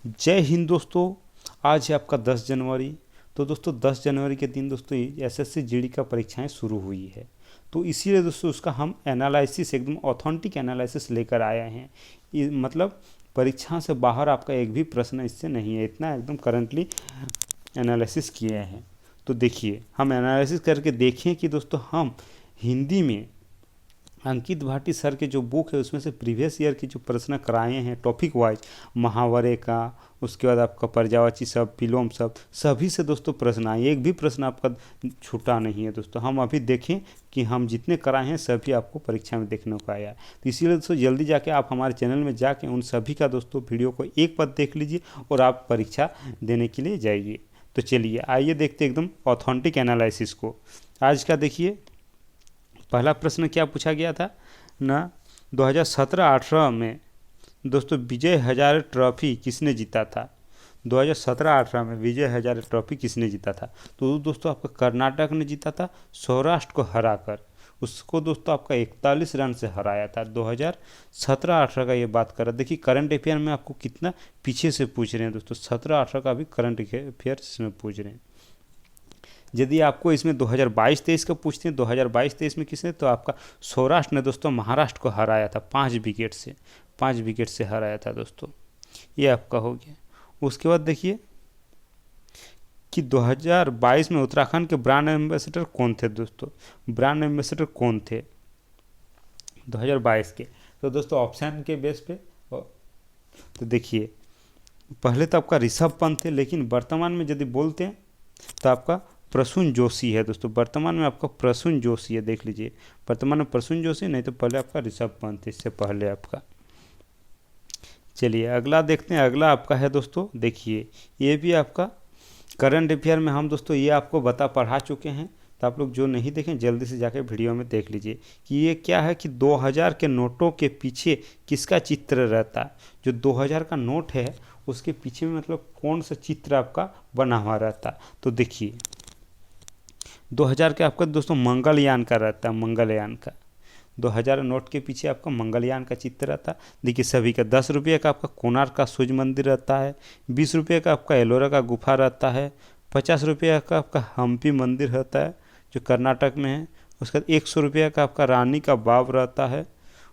जय हिंद दोस्तों। आज है आपका 10 जनवरी। तो दोस्तों 10 जनवरी के दिन दोस्तों एसएससी जीडी का परीक्षाएं शुरू हुई है। तो इसीलिए दोस्तों उसका हम एनालिसिस एकदम ऑथेंटिक एनालिसिस लेकर आए हैं। मतलब परीक्षा से बाहर आपका एक भी प्रश्न इससे नहीं है, इतना एकदम करंटली एनालिसिस किए हैं। तो देखिए हम एनालिसिस करके देखें कि दोस्तों हम हिंदी में अंकित भाटी सर के जो बुक है उसमें से प्रीवियस ईयर की जो प्रश्न कराए हैं टॉपिक वाइज, महावरे का, उसके बाद आपका पर्यायवाची शब्द, विलोम शब्द, सभी से दोस्तों प्रश्न आए, एक भी प्रश्न आपका छूटा नहीं है। दोस्तों हम अभी देखें कि हम जितने कराए हैं सभी आपको परीक्षा में देखने को आया है। तो इसीलिए दोस्तों जल्दी जाके आप हमारे चैनल में जाके उन सभी का दोस्तों वीडियो को एक बार देख लीजिए और आप परीक्षा देने के लिए जाइए। तो चलिए आइए देखते एकदम ऑथेंटिक एनालिसिस को। आज का देखिए पहला प्रश्न क्या पूछा गया था ना, 2017-18 में दोस्तों विजय हजारे ट्रॉफी किसने जीता था। 2017-18 में विजय हजारे ट्रॉफी किसने जीता था। तो दोस्तों आपका कर्नाटक ने जीता था सौराष्ट्र को हराकर। उसको दोस्तों आपका 41 रन से हराया था। 2017-18 का ये बात कर रहा है। देखिए करंट अफेयर में आपको कितना पीछे से पूछ रहे हैं दोस्तों, 17-18 का भी करंट अफेयर इसमें पूछ रहे हैं। यदि आपको इसमें 2022-23 का पूछते हैं, 2022-23 में किसने, तो आपका सौराष्ट्र ने दोस्तों महाराष्ट्र को हराया था 5 विकेट से हराया था दोस्तों। ये आपका हो गया। उसके बाद देखिए कि 2022 में उत्तराखंड के ब्रांड एम्बेसडर कौन थे दोस्तों। ब्रांड एम्बेसडर कौन थे 2022 के, तो दोस्तों ऑप्शन के बेस पे तो देखिए पहले तो आपका ऋषभ पंत थे, लेकिन वर्तमान में यदि बोलते हैं तो आपका प्रसून जोशी है दोस्तों। वर्तमान में आपका प्रसून जोशी है, देख लीजिए वर्तमान में प्रसून जोशी, नहीं तो पहले आपका ऋषभ पंत, इससे पहले आपका। चलिए अगला देखते हैं। अगला आपका है दोस्तों, देखिए ये भी आपका करंट अफेयर में हम दोस्तों ये आपको पढ़ा चुके हैं। तो आप लोग जो नहीं देखें जल्दी से जाके वीडियो में देख लीजिए कि ये क्या है कि 2000 के नोटों के पीछे किसका चित्र रहता है। जो 2000 का नोट है उसके पीछे में मतलब कौन सा चित्र आपका बना हुआ रहता है। तो देखिए 2000 के आपका दोस्तों मंगलयान का रहता है, मंगलयान का 2000 नोट के पीछे आपका मंगलयान का चित्र रहता है। देखिए सभी का 10 रुपये का आपका कोणार्क का सूर्य मंदिर रहता है, 20 रुपये का आपका एलोरा का गुफा रहता है, 50 रुपये का आपका हम्पी मंदिर रहता है जो कर्नाटक में है। उसके बाद 100 रुपये का आपका रानी का बाव रहता है।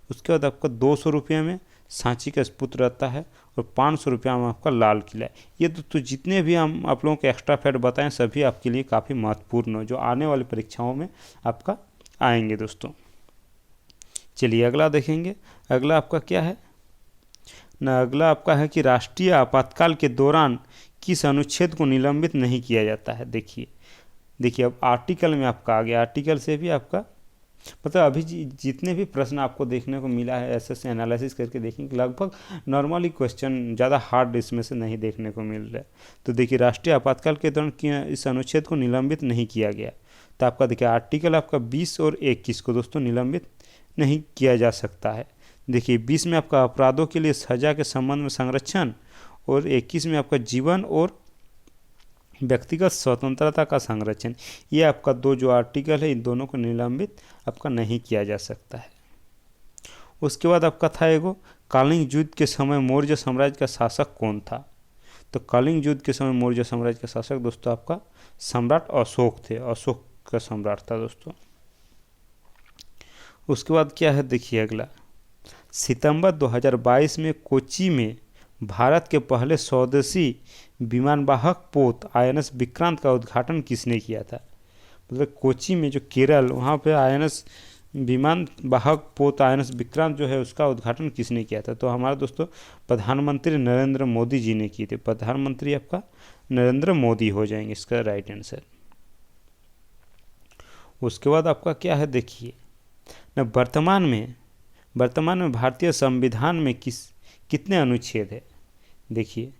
उसके बाद आपका 200 रुपये में सांची का स्तूप रहता है और 500 रुपया में आपका लाल किला है। ये तो जितने भी हम आप लोगों को एक्स्ट्रा फैक्ट बताएं सभी आपके लिए काफ़ी महत्वपूर्ण हो, जो आने वाली परीक्षाओं में आपका आएंगे दोस्तों। चलिए अगला देखेंगे। अगला आपका क्या है ना, अगला आपका है कि राष्ट्रीय आपातकाल के दौरान किस अनुच्छेद को निलंबित नहीं किया जाता है। देखिए अब आर्टिकल में आपका आ गया। आर्टिकल से भी आपका मतलब अभी जितने भी प्रश्न आपको देखने को मिला है एसएससी एनालिसिस करके देखेंगे लगभग नॉर्मली क्वेश्चन, ज़्यादा हार्ड इसमें से नहीं देखने को मिल रहा है। तो देखिए राष्ट्रीय आपातकाल के दौरान इस अनुच्छेद को निलंबित नहीं किया गया। तो आपका देखिए आर्टिकल आपका 20 और 21 को दोस्तों निलंबित नहीं किया जा सकता है। देखिए 20 में आपका अपराधों के लिए सजा के संबंध में संरक्षण और 21 में आपका जीवन और व्यक्तिगत स्वतंत्रता का संरक्षण। ये आपका दो जो आर्टिकल है इन दोनों को निलंबित आपका नहीं किया जा सकता है। उसके बाद आपका था एगो कलिंग युद्ध के समय मौर्य साम्राज्य का शासक कौन था। तो कलिंग युद्ध के समय मौर्य साम्राज्य का शासक दोस्तों आपका सम्राट अशोक थे, अशोक का सम्राट था दोस्तों। उसके बाद क्या है देखिए अगला, सितंबर 2022 में कोच्चि में भारत के पहले स्वदेशी विमानवाहक पोत आईएनएस विक्रांत का उद्घाटन किसने किया था। मतलब कोच्चि में जो केरल, वहाँ पे आईएनएस विमानवाहक पोत आईएनएस विक्रांत जो है उसका उद्घाटन किसने किया था। तो हमारे दोस्तों प्रधानमंत्री नरेंद्र मोदी जी ने किए थे। प्रधानमंत्री आपका नरेंद्र मोदी हो जाएंगे इसका राइट आंसर। उसके बाद आपका क्या है देखिए न, वर्तमान में भारतीय संविधान में कितने अनुच्छेद है। देखिए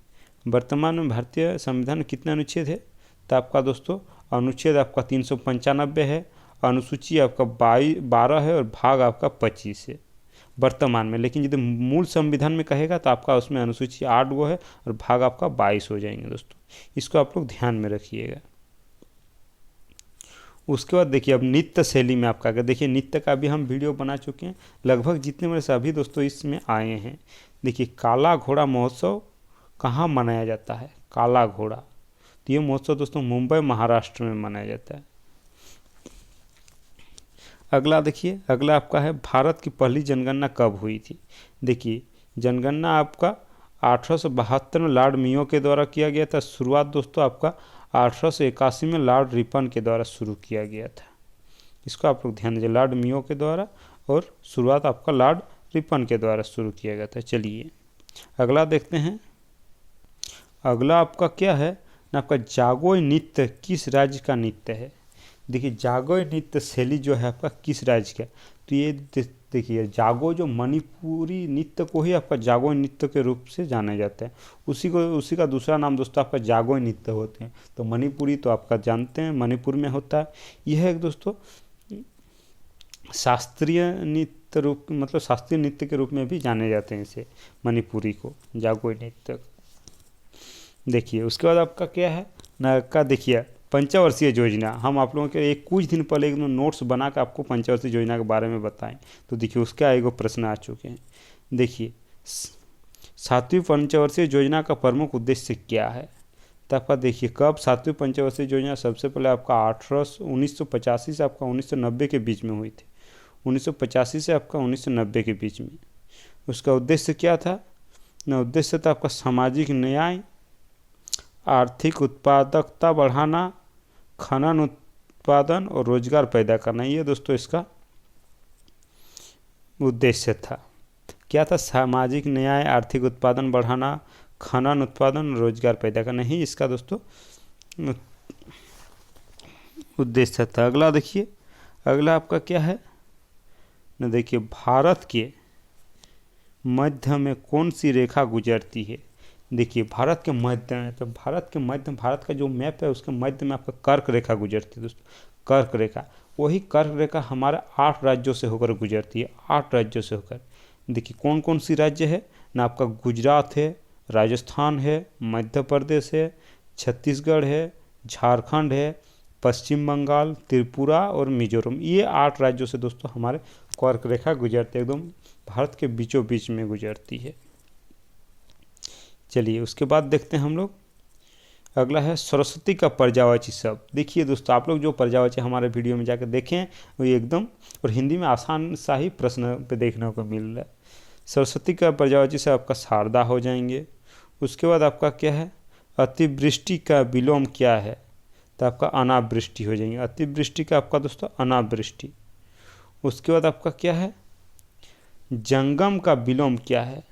वर्तमान में भारतीय संविधान में कितने अनुच्छेद है। तो आपका दोस्तों अनुच्छेद आपका 395 है, अनुसूची आपका 12 है और भाग आपका 25 है वर्तमान में। लेकिन यदि मूल संविधान में कहेगा तो आपका उसमें अनुसूची 8 गो है और भाग आपका 22 हो जाएंगे दोस्तों। इसको आप लोग ध्यान में रखिएगा। उसके बाद देखिए अब नृत्य शैली में आपका अगर देखिए नृत्य का भी हम वीडियो बना चुके हैं, लगभग जितने मेरे सभी दोस्तों इसमें आए हैं। देखिए काला घोड़ा महोत्सव कहाँ मनाया जाता है? काला घोड़ा। तो ये महोत्सव दोस्तों मुंबई महाराष्ट्र में मनाया जाता है। अगला देखिए, अगला आपका है भारत की पहली जनगणना कब हुई थी? देखिए, जनगणना आपका 1872 में लॉर्ड मेयो के द्वारा किया गया था। शुरुआत दोस्तों आपका 1881 में लॉर्ड रिपन के द्वारा शुरू किया गया था। इसको आप लोग ध्यान दीजिए, लॉर्ड मेयो के द्वारा, और शुरुआत आपका लॉर्ड रिपन के द्वारा शुरू किया गया था। चलिए अगला देखते हैं। अगला आपका क्या है ना, आपका जागोई नृत्य किस राज्य का नृत्य है? देखिए, जागोई नृत्य शैली जो है आपका किस राज्य का? तो ये देखिए, जागो जो मणिपुरी नृत्य को ही आपका जागोई नृत्य के रूप से जाना जाता है। उसी का दूसरा नाम दोस्तों आपका जागोई नृत्य होते हैं। तो मणिपुरी तो आपका जानते हैं मणिपुर में होता है। यह एक दोस्तों शास्त्रीय नृत्य रूप, मतलब शास्त्रीय नृत्य के रूप में भी जाने जाते हैं इसे, मणिपुरी को, जागोई नृत्य। देखिए उसके बाद आपका क्या है ना का, देखिए पंचवर्षीय योजना। हम आप लोगों के एक कुछ दिन पहले एकदम नोट्स बना कर आपको पंचवर्षीय योजना के बारे में बताएं। तो देखिए उसका एक प्रश्न आ चुके हैं। देखिए 7वीं पंचवर्षीय योजना का प्रमुख उद्देश्य क्या है? तो आपका देखिए, कब 7वीं पंचवर्षीय योजना सबसे पहले आपका 1985 से आपका 1990 के बीच में हुई थी। 1985 से आपका 1990 के बीच में। उसका उद्देश्य क्या था ना? उद्देश्य था आपका सामाजिक न्याय, आर्थिक उत्पादकता बढ़ाना, खनन उत्पादन और रोजगार पैदा करना। ये दोस्तों इसका उद्देश्य था। क्या था? सामाजिक न्याय, आर्थिक उत्पादन बढ़ाना, खनन उत्पादन और रोजगार पैदा करना ही इसका दोस्तों उद्देश्य था। अगला देखिए, अगला आपका क्या है ना, देखिए भारत के मध्य में कौन सी रेखा गुजरती है? देखिए भारत के मध्य में, तो भारत के मध्य, भारत का जो मैप है उसके मध्य में आपका कर्क रेखा गुजरती है दोस्तों। कर्क रेखा, वही कर्क रेखा हमारे 8 राज्यों से होकर गुजरती है, 8 राज्यों से होकर। देखिए कौन कौन सी राज्य है ना, आपका गुजरात है, राजस्थान है, मध्य प्रदेश है, छत्तीसगढ़ है, झारखंड है, पश्चिम बंगाल, त्रिपुरा और मिजोरम। ये 8 राज्यों से दोस्तों हमारे कर्क रेखा गुजरती है, एकदम भारत के बीचों बीच में गुजरती है। चलिए उसके बाद देखते हैं हम लोग। अगला है सरस्वती का पर्यायवाची शब्द। देखिए दोस्तों, आप लोग जो पर्यायवाची हमारे वीडियो में जाकर देखें वो एकदम, और हिंदी में आसान सा ही प्रश्न पे देखने को मिल रहा है। सरस्वती का पर्यायवाची से आपका शारदा हो जाएंगे। उसके बाद आपका क्या है, अतिवृष्टि का विलोम क्या है? तो आपका अनावृष्टि हो जाएंगे। अतिवृष्टि का आपका दोस्तों अनावृष्टि। उसके बाद आपका क्या है, जंगम का विलोम क्या है?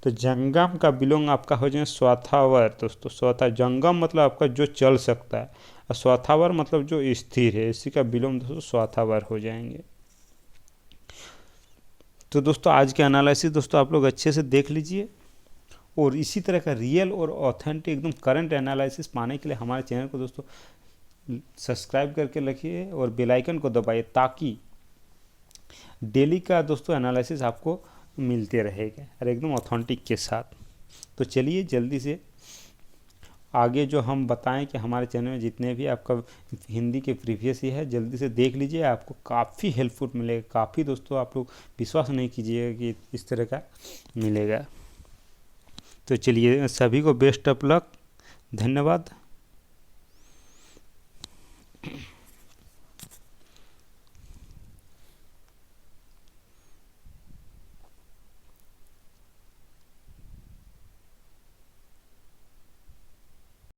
तो जंगम का विलोम आपका हो जाए स्वाथावर दोस्तों। स्वथा, जंगम मतलब आपका जो चल सकता है, और स्वाथावर मतलब जो स्थिर है, इसी का विलोम दोस्तों स्वाथावर हो जाएंगे। तो दोस्तों आज के एनालिसिस दोस्तों आप लोग अच्छे से देख लीजिए, और इसी तरह का रियल और ऑथेंटिक एकदम करंट एनालिसिस पाने के लिए हमारे चैनल को दोस्तों सब्सक्राइब करके रखिए और बेल आइकन को दबाइए, ताकि डेली का दोस्तों एनालिसिस आपको मिलते रहेगा और एकदम ऑथेंटिक के साथ। तो चलिए जल्दी से आगे जो हम बताएं कि हमारे चैनल में जितने भी आपका हिंदी के प्रीवियस ही है, जल्दी से देख लीजिए, आपको काफ़ी हेल्पफुल मिलेगा। काफ़ी दोस्तों आप लोग विश्वास नहीं कीजिएगा कि इस तरह का मिलेगा। तो चलिए सभी को बेस्ट ऑफ लक, धन्यवाद।